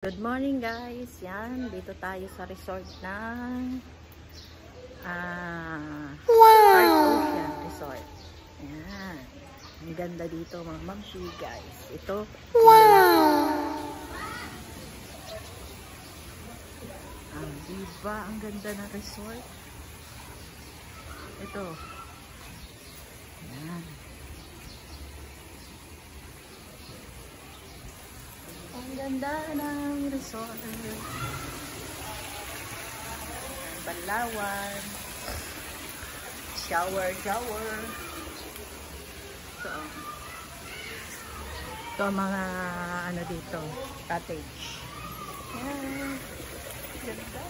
Good morning guys, yan, dito tayo sa resort ng Heart Ocean Resort. Yan, ang ganda dito mga mamsi guys. Ito, diba ang ganda ng resort? Ito, yan. Ang ganda ng resort. Balawan. Shower. Ito mga ano dito, cottage. Yan. Ganda.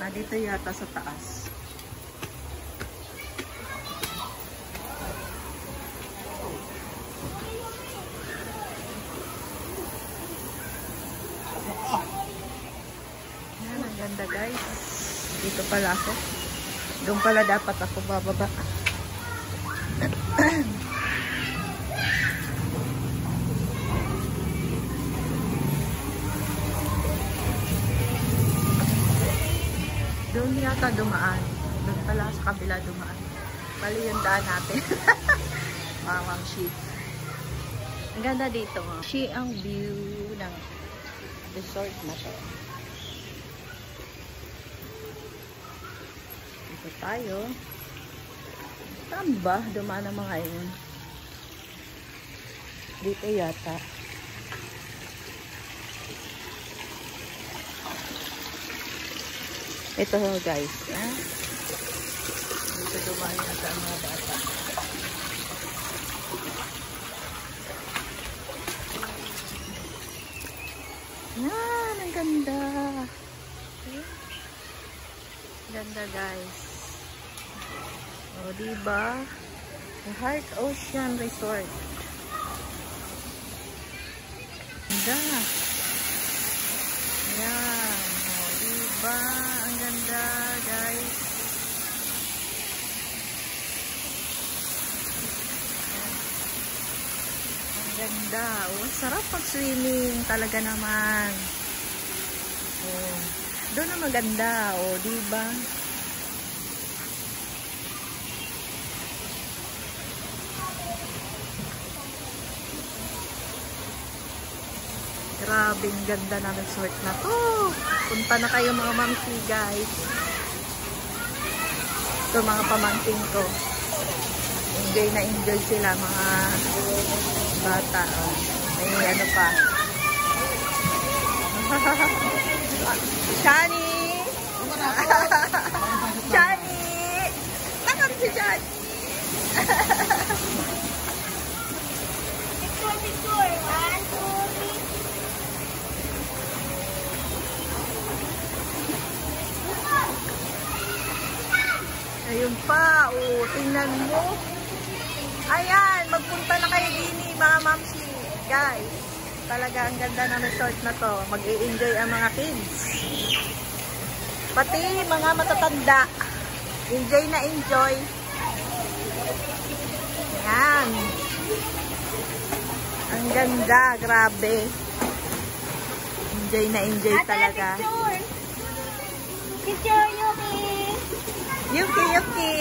Nandito yata sa taas. Yan, ang ganda guys. Dito pala ako. Doon pala dapat ako bababa. Doon yata dumaan. Doon pala sa kabila dumaan. Bali yung daan natin. Mamang sheet. Ang ganda dito. She ang view ng resort na to. Dito tayo. Saan ba? Dumaan ang mga yun. Dito yata. Ito guys, dito dumaan na sa mga bata. Yan, ang ganda. Ganda guys. O diba? The Heart Ocean Resort. Ganda. Yan. O diba? Guys, ang ganda. Oh, sarap pag swimming talaga naman. Oh, doon na maganda. Oh, diba? Grabing ganda na resort na to. Punta na kayo mga mamsi guys. Ito mga pamangkin ko. Enjoy na enjoy sila mga bata. Oh. May ano pa. Shani! Shani! Takam si Shani! Picture! 1, 2, 3. Ayun pa, oh, tingnan mo. Ayan, magpunta na kayo din mga mamsi. Guys, talaga ang ganda ng resort na to. Mag-i-enjoy ang mga kids. Pati mga matatanda. Enjoy na enjoy. Ayan. Ang ganda, grabe. Enjoy na enjoy talaga. Picture, Yuki!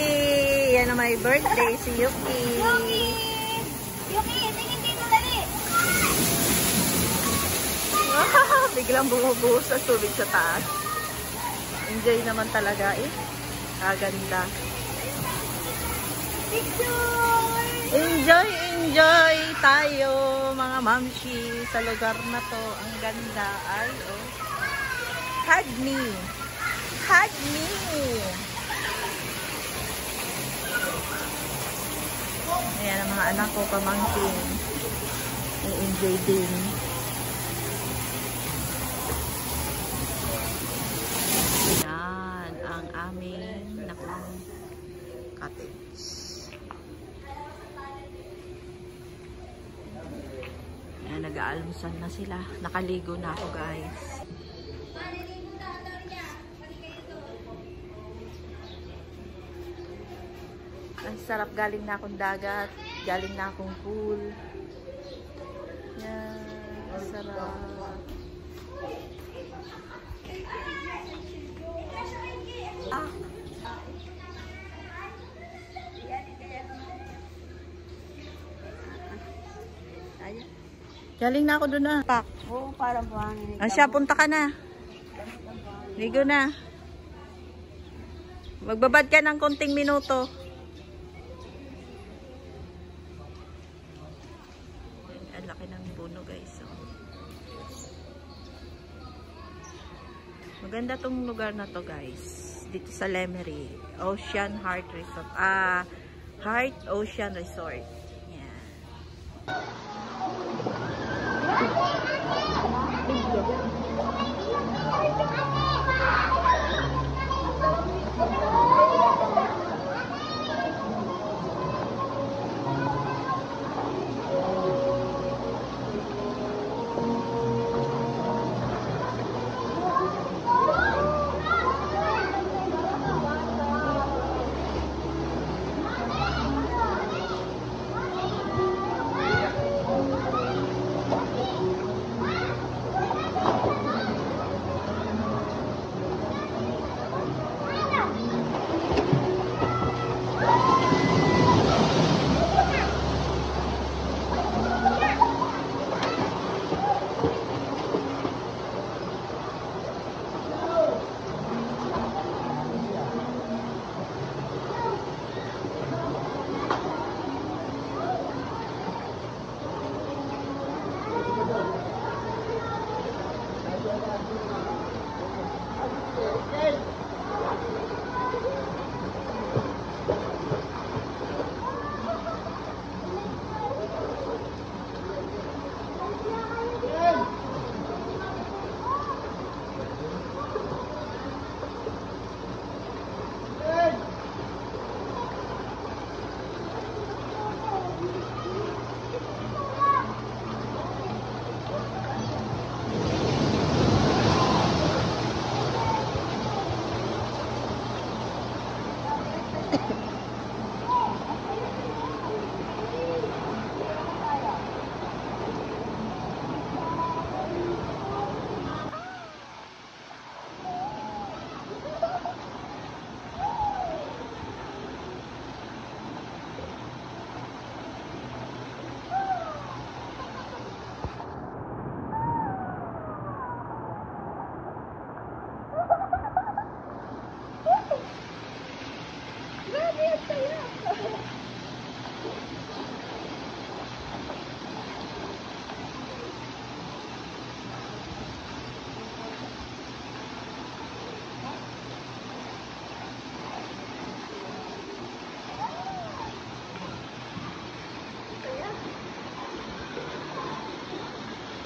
Yan ang my birthday, si Yuki. Yuki, tingin dito dali. Biglang bumubuhos ang tubig sa taas. Enjoy naman talaga eh. Kaganda. Picture! Enjoy tayo mga mamshi sa lugar na to. Ang ganda. Ay, oh. Hug me. Ayan ang mga anak ko, pamangkin. I-enjoy din. Ayan ang aming cottage. Nag-aalmusal na sila. Nakaligo na ako, guys. Ang sarap, galing na akong dagat. Galing na akong pool. Yan. Ang sarap. Ah. Galing na ako doon na. Pak. Oo, parang buhangin. Asya, punta ka na. Ligo na. Magbabad ka ng konting minuto. Ang laki ng puno, guys. So, maganda tong lugar na to, guys. Dito sa Lemery. Ocean Heart Resort. Heart Ocean Resort. Yan.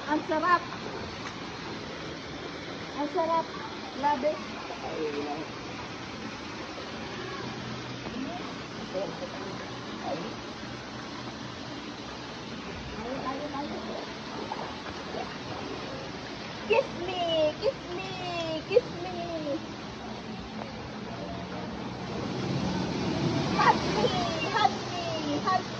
Ang sarap. Ang sarap. Labi. Kiss me, kiss me, kiss me. Hug me, hug me, hug me.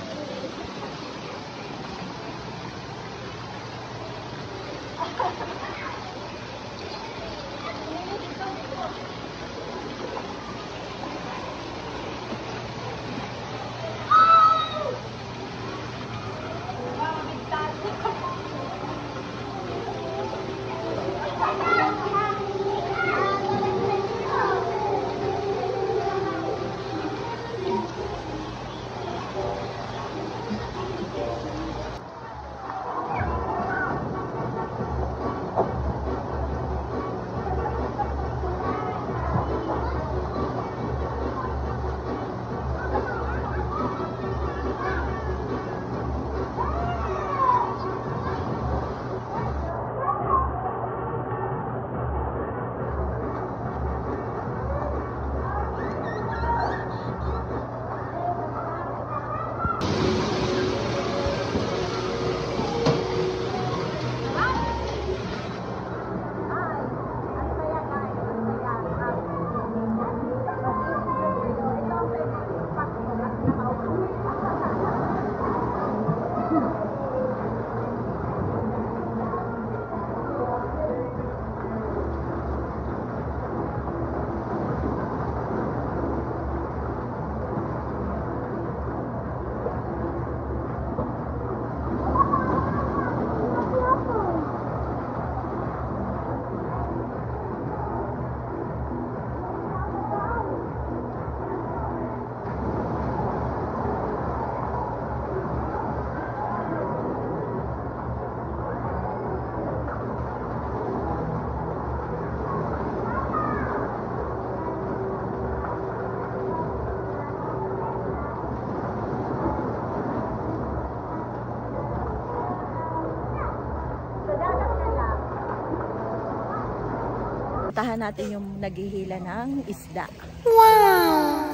Puntahan natin yung naghihila ng isda. Wow!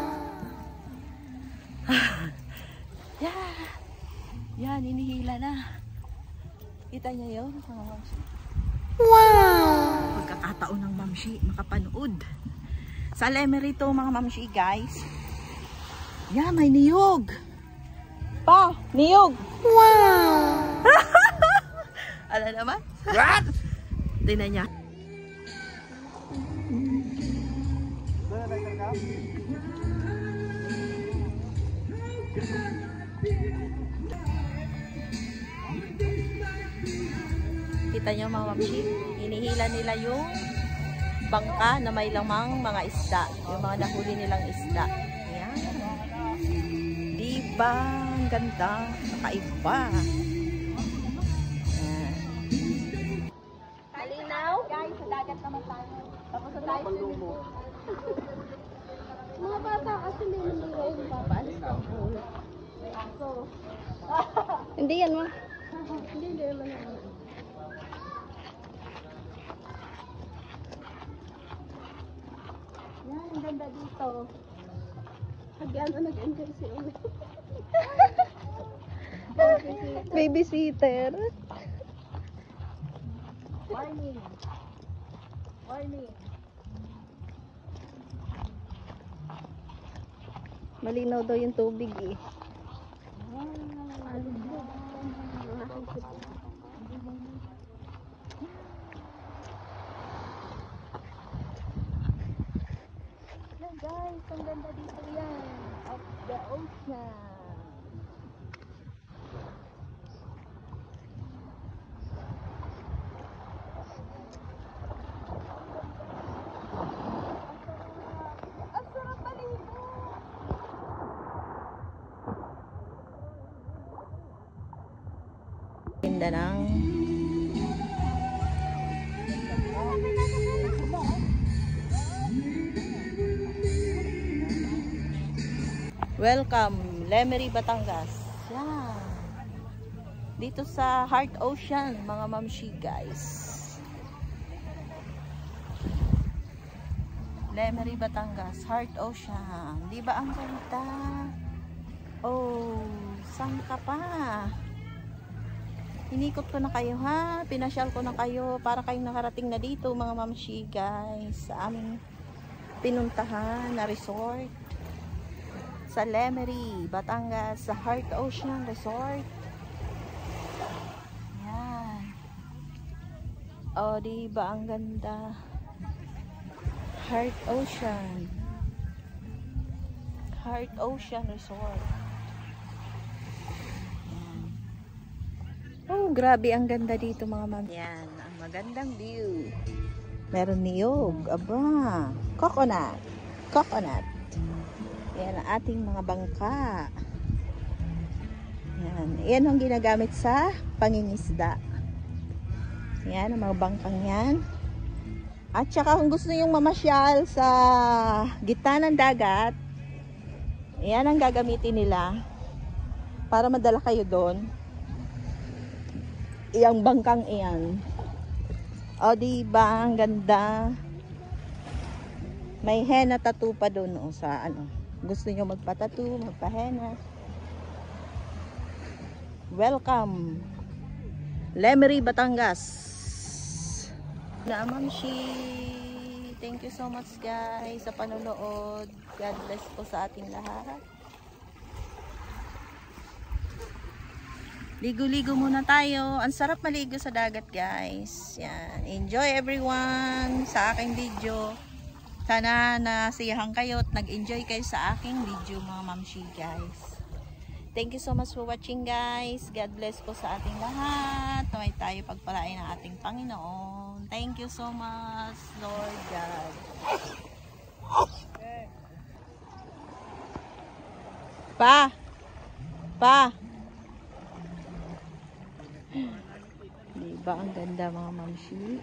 Yan, inihila na. Kita niya yun, mga mamsi? Wow! Pagkakataon ng mamsi, makapanood. Sa Lemery to, mga mamsi, guys. Yan, may niyog. Pa, niyog. Wow! Ano naman? What? Tingnan niya. Kita nyo mga mamsi, inihila nila yung bangka na may lamang mga isda, yung mga nahuli nilang isda. Ayan. Diba? Ang ganda, kakaiba. Malinaw? Guys, sa dagat naman tayo. Tapos sa tayo swimming pool. Mga bata kasi may nalira yung papaalis ng pool. May aso. Hindi yan ma. Hindi naman yan. Yan, ang ganda dito. Hagyan na nag-enjoy si Uwe. Babysitter. Warning. Warning. Malinaw daw yung tubig eh. Yan guys, ang ganda dito yan. Of the ocean. Ganda ng welcome Lemery, Batangas. Yan. Dito sa Heart Ocean, mga mamshi guys. Lemery, Batangas, Heart Ocean. Di ba ang ganda? Oh, saan ka pa? Inikot ko na kayo ha, pinasyal ko na kayo para kayong nakarating na dito mga mamshi guys sa aming pinuntahan na resort sa Lemery, Batangas, sa Heart Ocean Resort. Yan. O diba ang ganda? Heart Ocean, Heart Ocean Resort. Oh, grabe ang ganda dito mga ma'am. Yan, ang magandang view. Meron niyog, aba, coconut, coconut. Yan ang ating mga bangka. Yan, yan ang ginagamit sa pangingisda. Yan ang mga bangkang yan. At saka kung gusto niyong mamasyal sa gitna ng dagat, yan ang gagamitin nila para madala kayo doon. Iyang bangkang iyan. O diba ang ganda. May henna tattoo pa doon o sa ano. Gusto nyo magpa-tattoo, magpa-henna. Welcome Lemery, Batangas. Na mamshi. Thank you so much guys sa panonood. God bless po sa ating lahat. Ligo-ligo muna tayo. Ang sarap maligo sa dagat guys. Yan. Enjoy everyone sa aking video. Sana nasiyahan kayo at nag-enjoy kayo sa aking video mga mamshi guys. Thank you so much for watching guys. God bless po sa ating lahat. Naway tayo pagpalain ng ating Panginoon. Thank you so much Lord God. Pa! Diba ang ganda mga mamshi?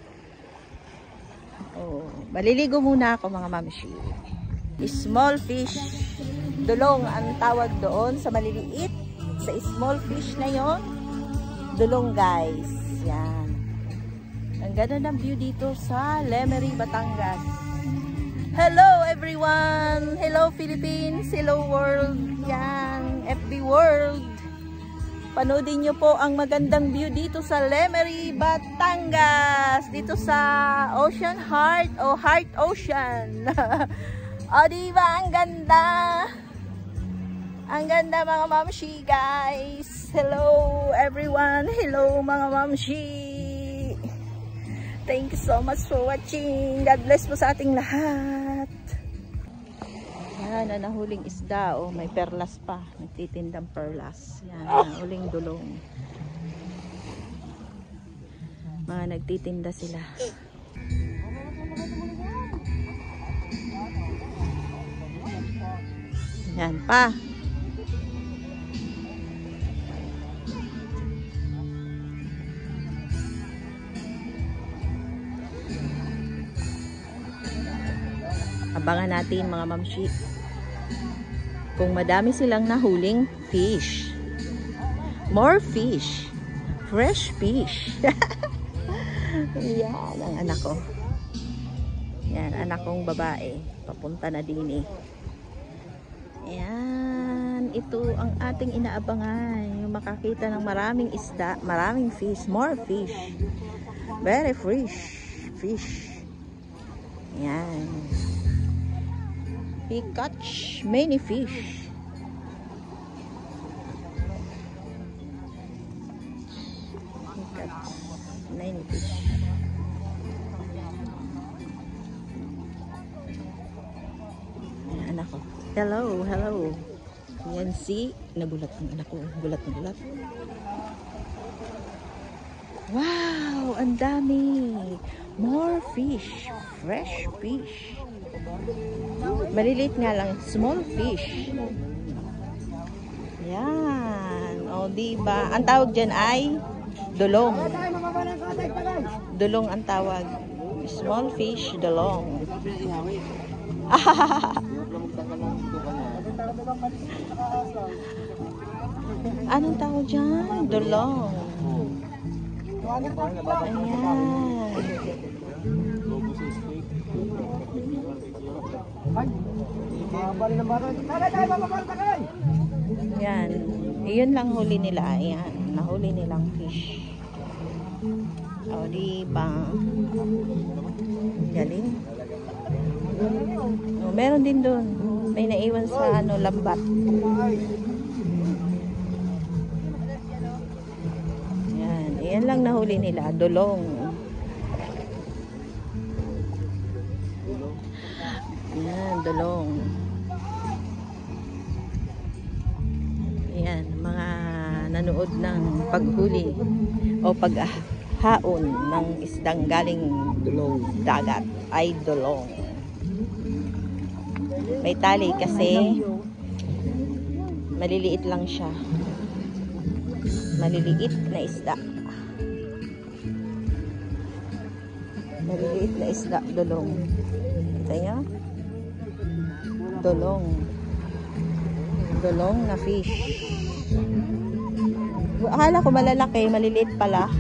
Oh, maliligo muna ako mga mamshi. Small fish. Dulong ang tawag doon sa maliliit. Sa small fish na yon, dulong guys. Yan. Ang ganda ng view dito sa Lemery, Batangas. Hello everyone! Hello Philippines! Hello world! Yan, FB world! Panoodin nyo po ang magandang view dito sa Lemery, Batangas! Dito sa Ocean Heart o Heart Ocean. O diba ang ganda? Ang ganda mga mamshi guys! Hello everyone! Hello mga mamshi! Thank you so much for watching. God bless po sa ating lahat. Yan, nahuling isda. Oh, may perlas pa. Nagtitindang perlas. Yan, nahuling dulong. Mga nagtitinda sila. Yan pa. Abangan natin mga mamshi kung madami silang nahuling fish, more fish, fresh fish. Yan ang anak ko, yan anak kong babae, papunta na din eh. Yan, ito ang ating inaabangan, yung makakita ng maraming isda, maraming fish, more fish, very fresh fish. Yan, we catch many fish. We catch many fish. Ayan, anak ko. Hello, hello. Yan si, nagulat ang anak ko. Gulat na gulat. Wow, ang dami. More fish. Fresh fish. Maliliit nga lang, small fish. Yan. O, diba? Ang tawag dyan ay dulong. Dulong ang tawag. Small fish, dulong. Anong tawag dyan? Dulong. Ayan. Yan. Iyon lang huli nila. Ayan. Nahuli nilang fish. O, diba? Galing. O, meron din doon. May naiwan sa ano, lambat. Yan. Iyan lang nahuli nila. Dulong. Yan, dulong. Yan, mga nanood ng paghuli o paghahaon ng isdang galing dagat ay dulong. May tali kasi maliliit lang siya. Maliliit na isda. Maliliit na isda, dulong. Kaya dulong. Dulong na fish. Akala ko malalaki, maliliit pala.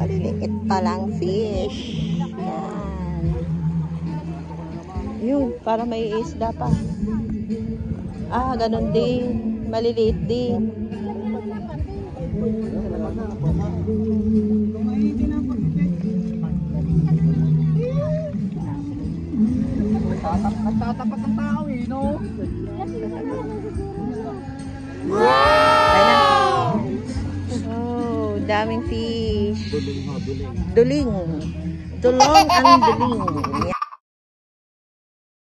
Maliliit palang fish. Yan. Yun, para may isda pa. Ah, ganun din. Maliliit din. Nagtatapat ng tao eh, no? Wow! Oh, daming fish. Duling. Dulong ang duling.